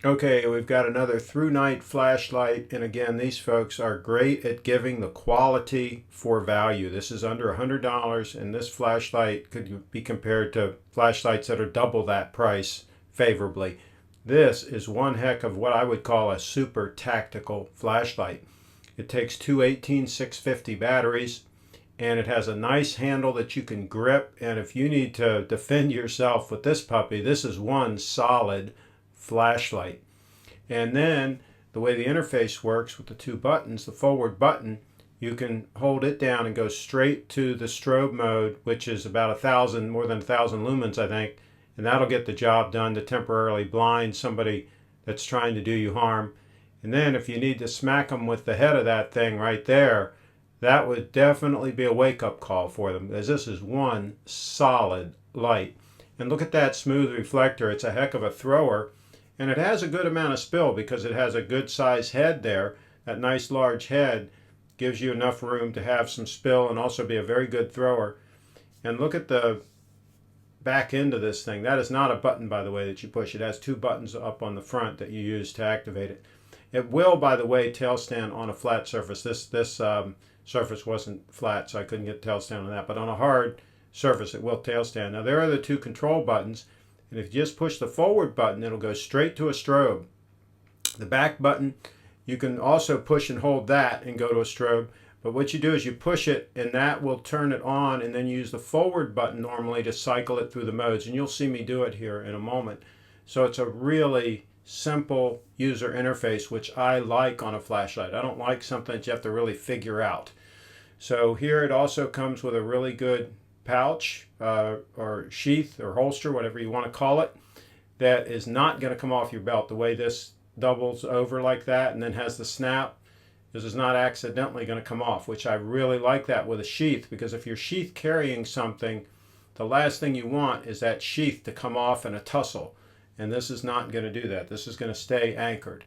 Okay, we've got another ThruNite flashlight, and again, these folks are great at giving the quality for value. This is under $100, and this flashlight could be compared to flashlights that are double that price favorably. This is one heck of what I would call a super tactical flashlight. It takes two 18650 batteries, and it has a nice handle that you can grip, and if you need to defend yourself with this puppy, this is one solid flashlight. And then the way the interface works with the two buttons, the forward button, you can hold it down and go straight to the strobe mode, which is about 1,000, more than 1,000 lumens, I think, and that'll get the job done to temporarily blind somebody that's trying to do you harm. And then if you need to smack them with the head of that thing right there, that would definitely be a wake-up call for them, as this is one solid light. And look at that smooth reflector. It's a heck of a thrower. And it has a good amount of spill because it has a good size head there. That nice large head gives you enough room to have some spill and also be a very good thrower. And look at the back end of this thing. That is not a button, by the way, that you push. It has two buttons up on the front that you use to activate it. It will, by the way, tail stand on a flat surface. This surface wasn't flat, so I couldn't get tail stand on that. But on a hard surface, it will tail stand. Now there are the two control buttons. And if you just push the forward button, it'll go straight to a strobe. The back button, you can also push and hold that and go to a strobe. But what you do is you push it and that will turn it on, and then you use the forward button normally to cycle it through the modes. And you'll see me do it here in a moment. So it's a really simple user interface, which I like on a flashlight. I don't like something that you have to really figure out. So here it also comes with a really good pouch or sheath or holster, whatever you want to call it, that is not going to come off your belt. The way this doubles over like that and then has the snap, this is not accidentally going to come off, which I really like that with a sheath, because if you're sheath carrying something, the last thing you want is that sheath to come off in a tussle, and this is not going to do that. This is going to stay anchored.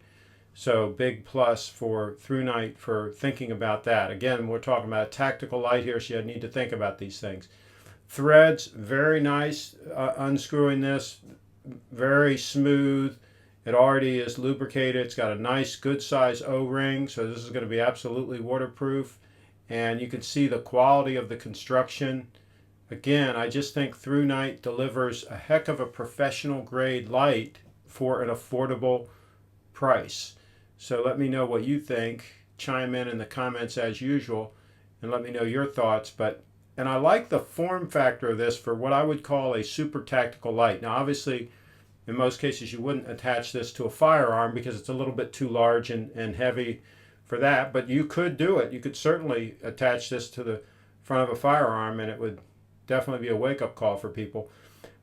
So big plus for ThruNite for thinking about that. Again, we're talking about a tactical light here, so you need to think about these things. Threads, very nice. Unscrewing this, very smooth. It already is lubricated. It's got a nice, good size O-ring, so this is going to be absolutely waterproof. And you can see the quality of the construction. Again, I just think ThruNite delivers a heck of a professional grade light for an affordable price. So let me know what you think. Chime in the comments as usual, and let me know your thoughts. And I like the form factor of this for what I would call a super tactical light. Now, obviously, in most cases, you wouldn't attach this to a firearm because it's a little bit too large and heavy for that. But you could do it. You could certainly attach this to the front of a firearm, and it would definitely be a wake-up call for people.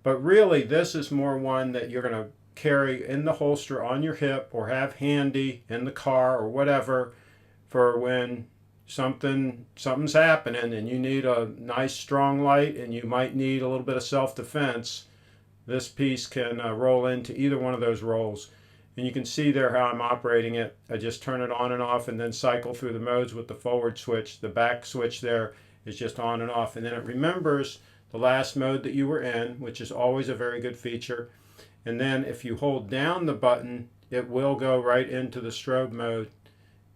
But really, this is more one that you're going to carry in the holster on your hip or have handy in the car or whatever for when something's happening and you need a nice strong light and you might need a little bit of self-defense. This piece can roll into either one of those roles, and you can see there how I'm operating it. I just turn it on and off and then cycle through the modes with the forward switch. The back switch there is just on and off, and then it remembers the last mode that you were in, which is always a very good feature. And then if you hold down the button, it will go right into the strobe mode.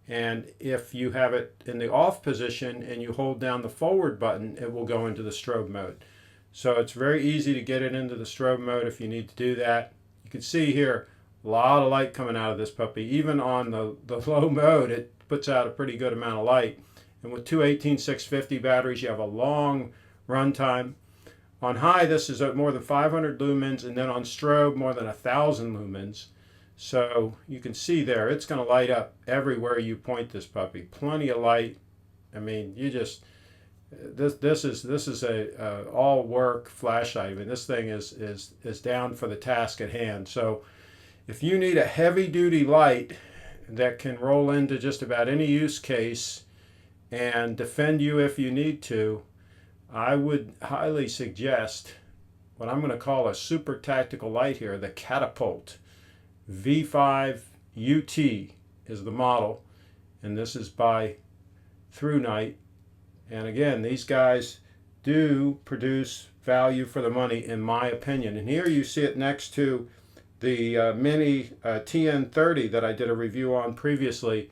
And if you have it in the off position and you hold down the forward button, it will go into the strobe mode. So it's very easy to get it into the strobe mode if you need to do that. You can see here a lot of light coming out of this puppy. Even on the low mode, it puts out a pretty good amount of light. And with two 18650 batteries, you have a long runtime. On high, this is at more than 500 lumens, and then on strobe, more than 1,000 lumens. So you can see there, it's going to light up everywhere you point this puppy. Plenty of light. I mean, you just this is a all work flashlight. I mean, this thing is down for the task at hand. So if you need a heavy duty light that can roll into just about any use case and defend you if you need to, I would highly suggest what I'm going to call a super tactical light here, the Catapult V5 UT is the model, and this is by ThruNite. And again, these guys do produce value for the money, in my opinion. And here you see it next to the Mini TN30 that I did a review on previously,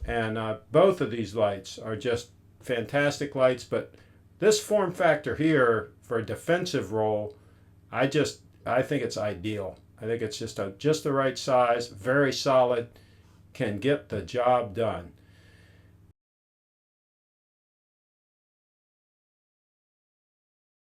and both of these lights are just fantastic lights. But this form factor here for a defensive role, I think it's ideal. I think it's just the right size, very solid, can get the job done.